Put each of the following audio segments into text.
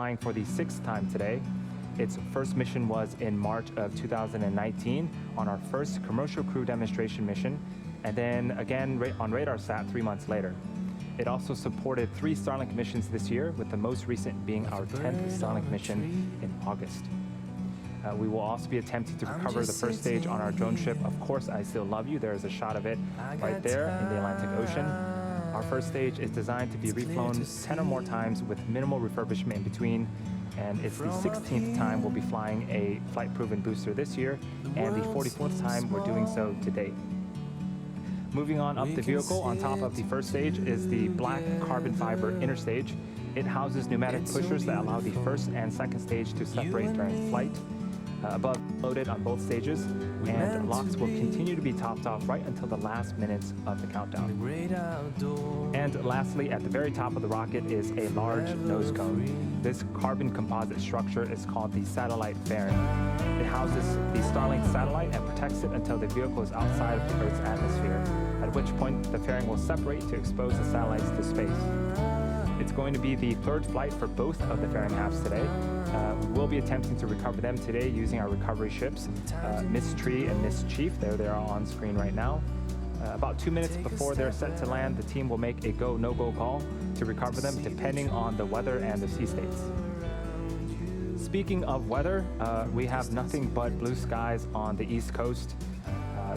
flying for the 6th time today. Its first mission was in March of 2019 on our first commercial crew demonstration mission, and then again on RADARSAT 3 months later. It also supported 3 Starlink missions this year, with the most recent being our 10th Starlink mission in August. We will also be attempting to recover the first stage on our drone ship, Of Course I Still Love You. There is a shot of it right there in the Atlantic Ocean. Our first stage is designed to be reflown 10 or more times with minimal refurbishment in between, and it's the 16th time we'll be flying a flight-proven booster this year, and the 44th time we're doing so to date. Moving on up the vehicle, on top of the first stage is the black carbon fiber inner stage. It houses pneumatic pushers that allow the first and second stage to separate during flight. Above loaded on both stages, and locks will continue to be topped off right until the last minutes of the countdown. And lastly, at the very top of the rocket is a large nose cone. This carbon composite structure is called the satellite fairing. It houses the Starlink satellite and protects it until the vehicle is outside of the Earth's atmosphere, at which point the fairing will separate to expose the satellites to space. It's going to be the 3rd flight for both of the fairing halves today. We will be attempting to recover them today using our recovery ships, Miss Tree and Miss Chief. There they are on screen right now. About 2 minutes before they're set to land, the team will make a go, no-go call to recover them depending on the weather and the sea states. Speaking of weather, we have nothing but blue skies on the East Coast.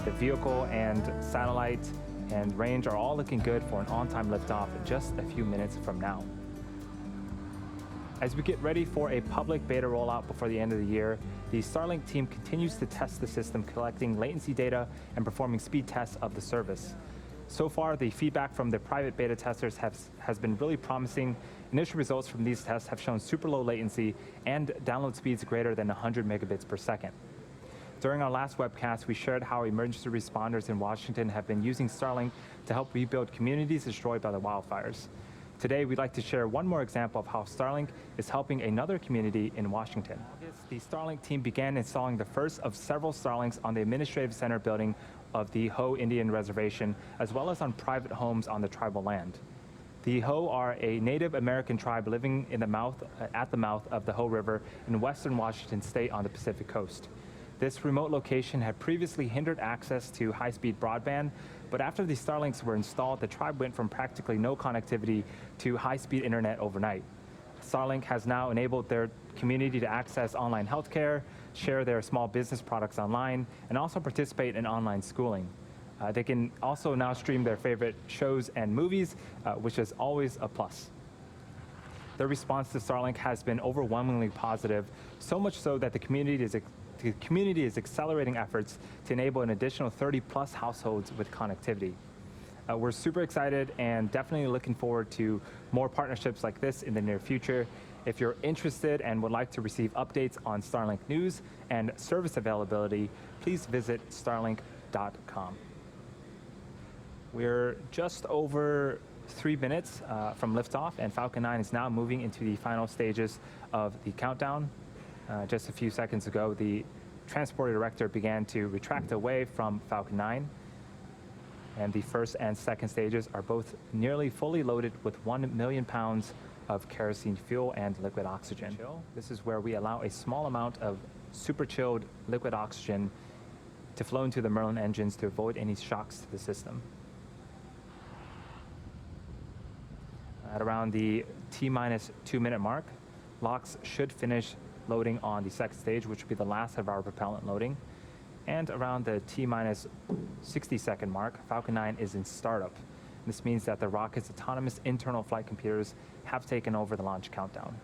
The vehicle and satellite and range are all looking good for an on-time liftoff just a few minutes from now. As we get ready for a public beta rollout before the end of the year, the Starlink team continues to test the system, collecting latency data and performing speed tests of the service. So far, the feedback from the private beta testers has been really promising. Initial results from these tests have shown super low latency and download speeds greater than 100 megabits per second. During our last webcast, we shared how emergency responders in Washington have been using Starlink to help rebuild communities destroyed by the wildfires. Today, we'd like to share one more example of how Starlink is helping another community in Washington. In August, the Starlink team began installing the first of several Starlinks on the Administrative Center building of the Hoh Indian Reservation, as well as on private homes on the tribal land. The Hoh are a Native American tribe living at the mouth of the Hoh River in western Washington state on the Pacific coast. This remote location had previously hindered access to high-speed broadband, but after the Starlinks were installed, the tribe went from practically no connectivity to high-speed internet overnight. Starlink has now enabled their community to access online healthcare, share their small business products online, and also participate in online schooling. They can also now stream their favorite shows and movies, which is always a plus. Their response to Starlink has been overwhelmingly positive, so much so that the community is accelerating efforts to enable an additional 30-plus households with connectivity. We're super excited and definitely looking forward to more partnerships like this in the near future. If you're interested and would like to receive updates on Starlink news and service availability, please visit starlink.com. We're just over 3 minutes from liftoff, and Falcon 9 is now moving into the final stages of the countdown. Just a few seconds ago, the transporter director began to retract away from Falcon 9, and the first and second stages are both nearly fully loaded with 1 million pounds of kerosene fuel and liquid oxygen. This is where we allow a small amount of super chilled liquid oxygen to flow into the Merlin engines to avoid any shocks to the system. At around the T-minus 2 minute mark, LOX should finish loading on the second stage, which will be the last of our propellant loading. And around the T-minus 60-second mark, Falcon 9 is in startup. This means that the rocket's autonomous internal flight computers have taken over the launch countdown.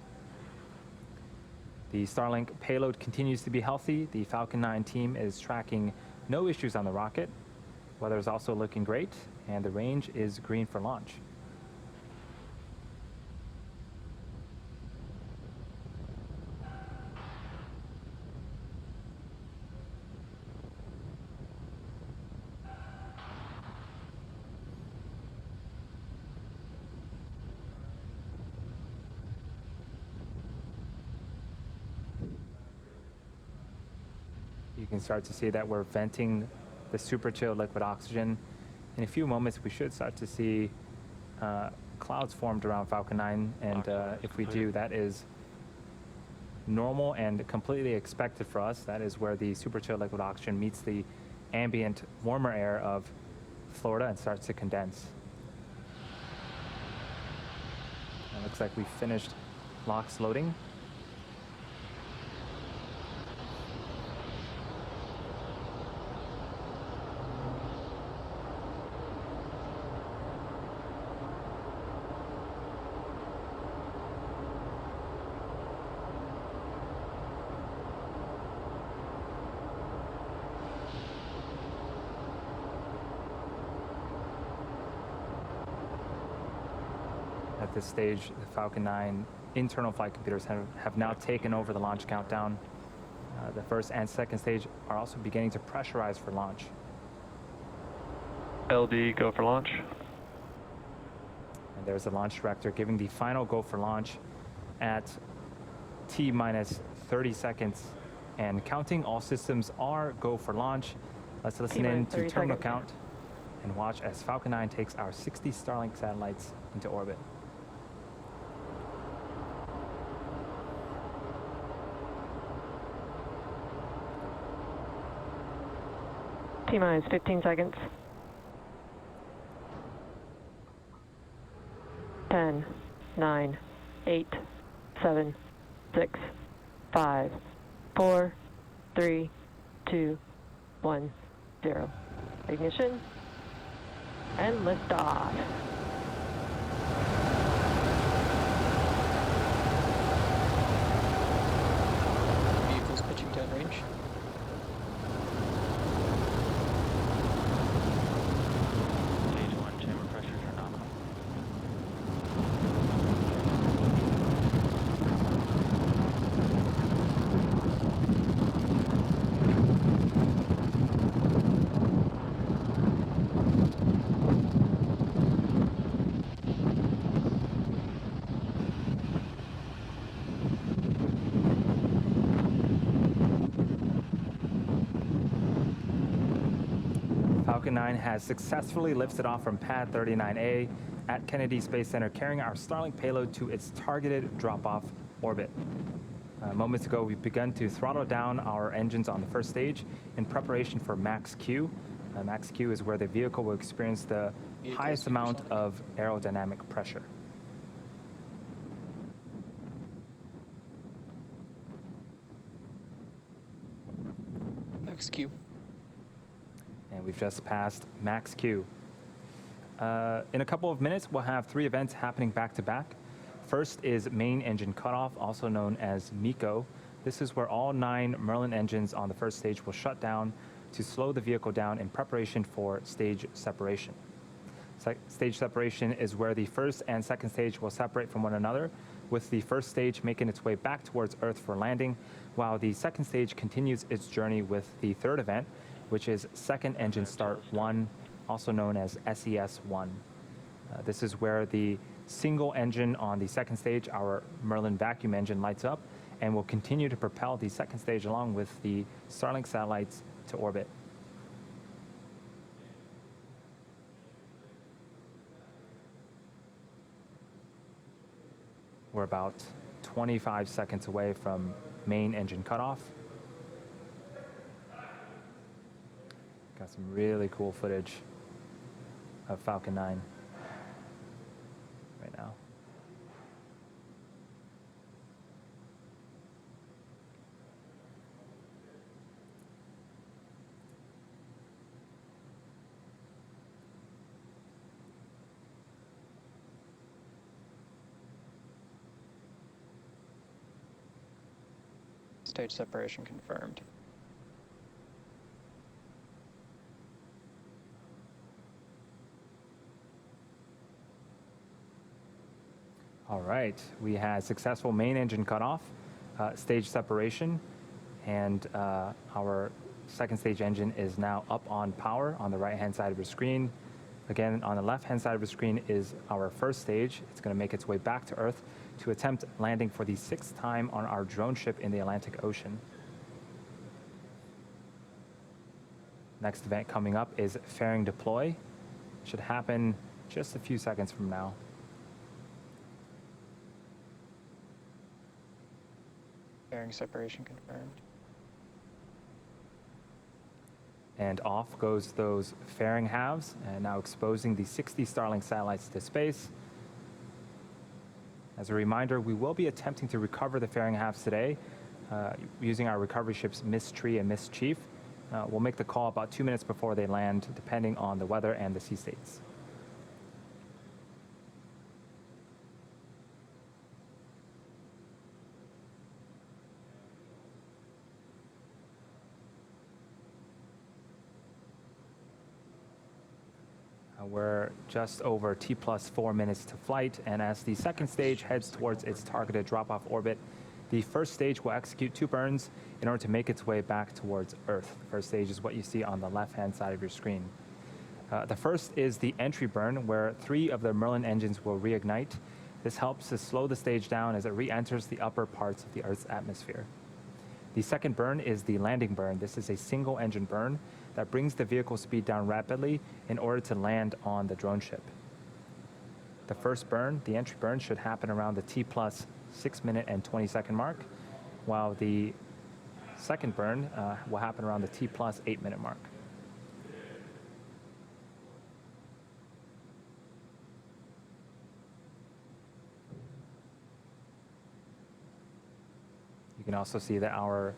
The Starlink payload continues to be healthy. The Falcon 9 team is tracking no issues on the rocket. Weather is also looking great, and the range is green for launch. You can start to see that we're venting the super chilled liquid oxygen. In a few moments, we should start to see clouds formed around Falcon 9, and if we do, that is normal and completely expected for us. That is where the super chill liquid oxygen meets the ambient warmer air of Florida and starts to condense. It looks like we finished LOX loading. At this stage, the Falcon 9 internal flight computers have now taken over the launch countdown. The first and second stage are also beginning to pressurize for launch. LD, go for launch. And there's the launch director giving the final go for launch at T minus 30 seconds and counting. All systems are go for launch. Let's listen in to terminal count and watch as Falcon 9 takes our 60 Starlink satellites into orbit. T-minus 15 seconds. 10, 9, 8, 7, 6, 5, 4, 3, 2, 1, 0. Ignition and liftoff. Vehicles pitching downrange. Stage 1 chamber pressures are nominal. Falcon 9 has successfully lifted off from Pad 39A at Kennedy Space Center, carrying our Starlink payload to its targeted drop-off orbit. Moments ago, we've begun to throttle down our engines on the first stage in preparation for Max Q. Max Q is where the vehicle will experience the highest amount of aerodynamic pressure. Max Q. And we've just passed Max Q. In a couple of minutes, we'll have 3 events happening back to back. First is main engine cutoff, also known as MECO. This is where all 9 Merlin engines on the first stage will shut down to slow the vehicle down in preparation for stage separation. Stage separation is where the first and second stage will separate from one another, with the first stage making its way back towards Earth for landing, while the second stage continues its journey with the third event, which is Second Engine Start 1, also known as SES-1. This is where the single engine on the second stage, our Merlin vacuum engine, lights up and will continue to propel the second stage along with the Starlink satellites to orbit. We're about 25 seconds away from main engine cutoff. Got some really cool footage of Falcon 9 right now. Stage separation confirmed. All right, we had successful main engine cutoff, stage separation, and our second stage engine is now up on power on the right-hand side of your screen. Again, on the left-hand side of the screen is our first stage. It's going to make its way back to Earth to attempt landing for the 6th time on our drone ship in the Atlantic Ocean. Next event coming up is fairing deploy. Should happen just a few seconds from now. Fairing separation confirmed. And off goes those fairing halves, and now exposing the 60 Starlink satellites to space. As a reminder, we will be attempting to recover the fairing halves today using our recovery ships Miss Tree and Miss Chief. We'll make the call about 2 minutes before they land, depending on the weather and the sea states. We're just over T plus 4 minutes to flight, and as the second stage heads towards its targeted drop-off orbit, the first stage will execute 2 burns in order to make its way back towards Earth. The first stage is what you see on the left-hand side of your screen. The first is the entry burn, where 3 of the Merlin engines will reignite. This helps to slow the stage down as it re-enters the upper parts of the Earth's atmosphere. The second burn is the landing burn. This is a single engine burn that brings the vehicle speed down rapidly in order to land on the drone ship. The first burn, the entry burn, should happen around the T plus 6 minute and 20 second mark, while the second burn will happen around the T plus 8 minute mark. You can also see that our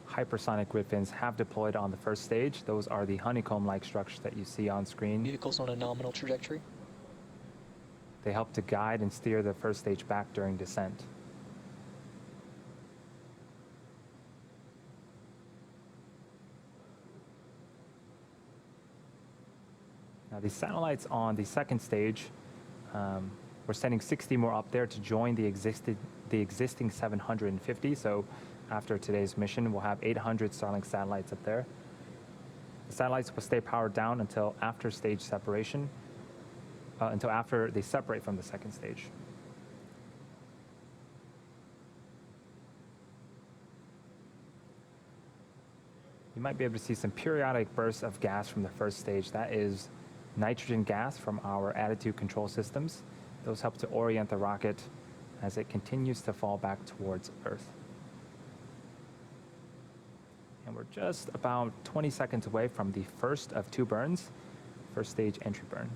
hypersonic grid fins have deployed on the first stage. Those are the honeycomb-like structures that you see on screen. Vehicles on a nominal trajectory. They help to guide and steer the first stage back during descent. Now, the satellites on the second stage, we're sending 60 more up there to join the existing 750. So after today's mission, we'll have 800 Starlink satellites up there. The satellites will stay powered down until after stage separation, until after they separate from the second stage. You might be able to see some periodic bursts of gas from the first stage. That is nitrogen gas from our attitude control systems. Those help to orient the rocket as it continues to fall back towards Earth. And we're just about 20 seconds away from the first of 2 burns, first stage entry burn.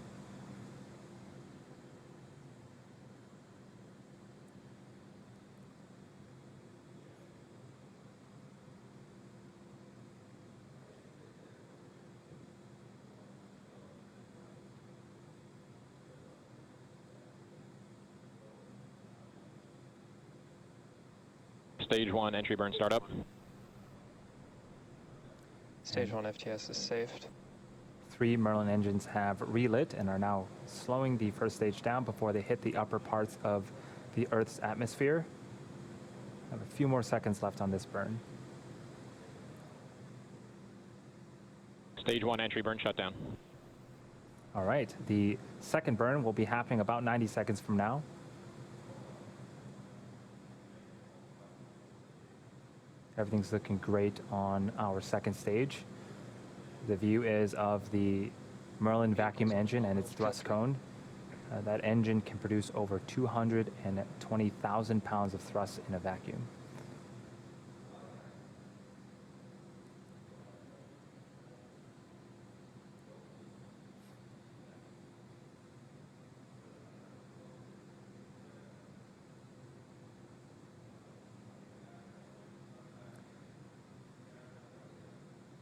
Stage 1 entry burn startup. Stage 1 FTS is saved. 3 Merlin engines have relit and are now slowing the first stage down before they hit the upper parts of the Earth's atmosphere. I have a few more seconds left on this burn. Stage 1 entry burn shutdown. All right, the second burn will be happening about 90 seconds from now. Everything's looking great on our second stage. The view is of the Merlin vacuum engine and its thrust cone. That engine can produce over 220,000 pounds of thrust in a vacuum.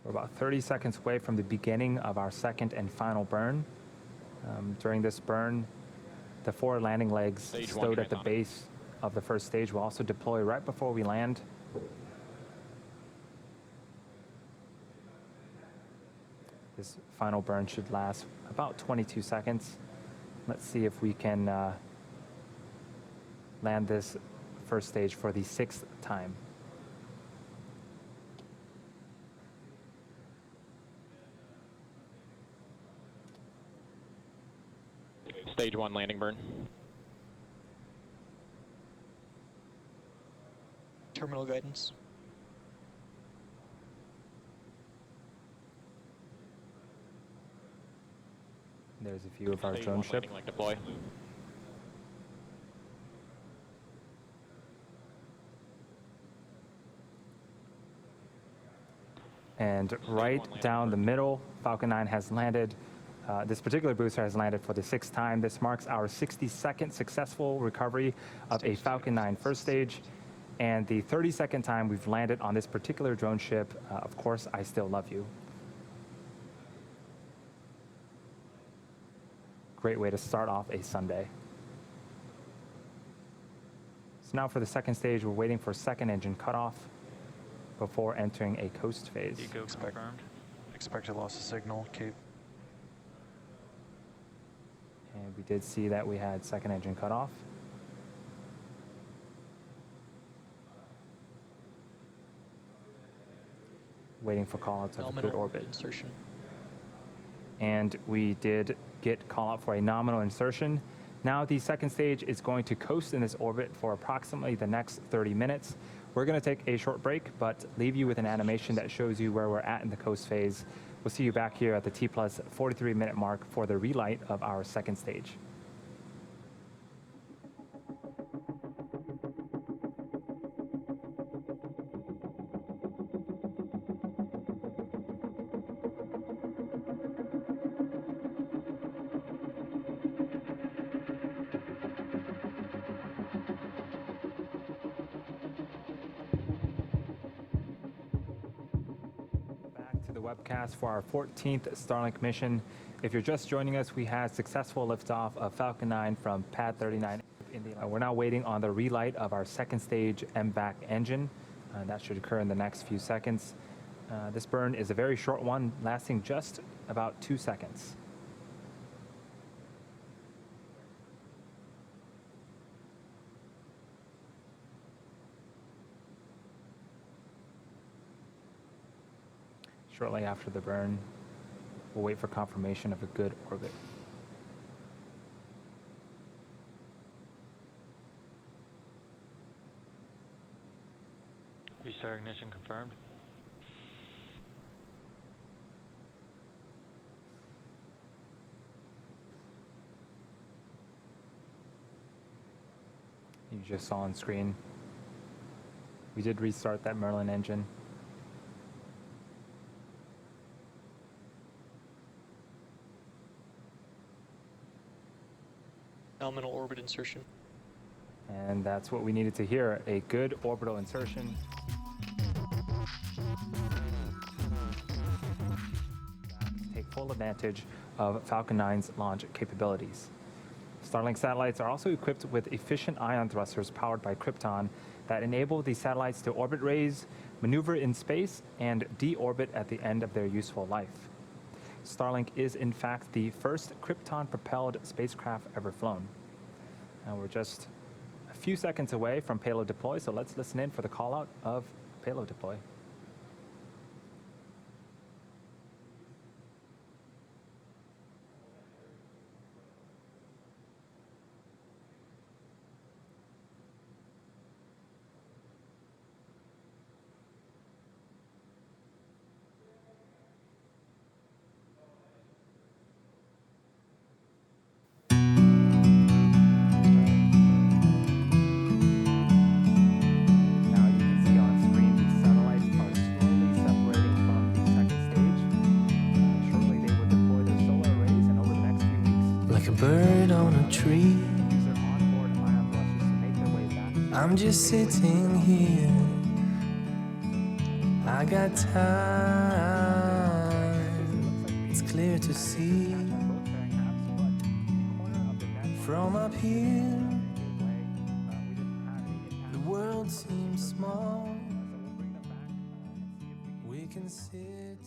We're about 30 seconds away from the beginning of our second and final burn. During this burn, the 4 landing legs stowed at the base of the first stage will also deploy right before we land. This final burn should last about 22 seconds. Let's see if we can land this first stage for the 6th time. Stage 1 landing burn. Terminal guidance. There's a view of our Stage drone 1 ship. landing leg deploy. And right down the middle, Falcon 9 has landed. This particular booster has landed for the 6th time. This marks our 62nd successful recovery of a Falcon 9 first stage, and the 32nd time we've landed on this particular drone ship. Of course, I still love you. Great way to start off a Sunday. So now for the second stage, we're waiting for second engine cutoff before entering a coast phase. Eco confirmed. Expected loss of signal, Cape. And we did see that we had second engine cutoff. Waiting for callouts of a good orbit. Insertion. And we did get call out for a nominal insertion. Now the second stage is going to coast in this orbit for approximately the next 30 minutes. We're going to take a short break, but leave you with an animation that shows you where we're at in the coast phase. We'll see you back here at the T plus 43-minute mark for the relight of our second stage. Webcast for our 14th Starlink mission. If you're just joining us, we had successful liftoff of Falcon 9 from pad 39. We're now waiting on the relight of our second stage MVAC engine. That should occur in the next few seconds. This burn is a very short one, lasting just about 2 seconds. Shortly after the burn, we'll wait for confirmation of a good orbit. Restart ignition confirmed. You just saw on screen, we did restart that Merlin engine. Nominal orbit insertion. And that's what we needed to hear, a good orbital insertion. Take full advantage of Falcon 9's launch capabilities. Starlink satellites are also equipped with efficient ion thrusters powered by Krypton that enable the satellites to orbit raise, maneuver in space, and deorbit at the end of their useful life. Starlink is, in fact, the first Krypton-propelled spacecraft ever flown. And we're just a few seconds away from payload deploy, so let's listen in for the call-out of payload deploy. Bird on a tree. I'm just sitting here. I got time. It's clear to see from up here. The world seems small. We can sit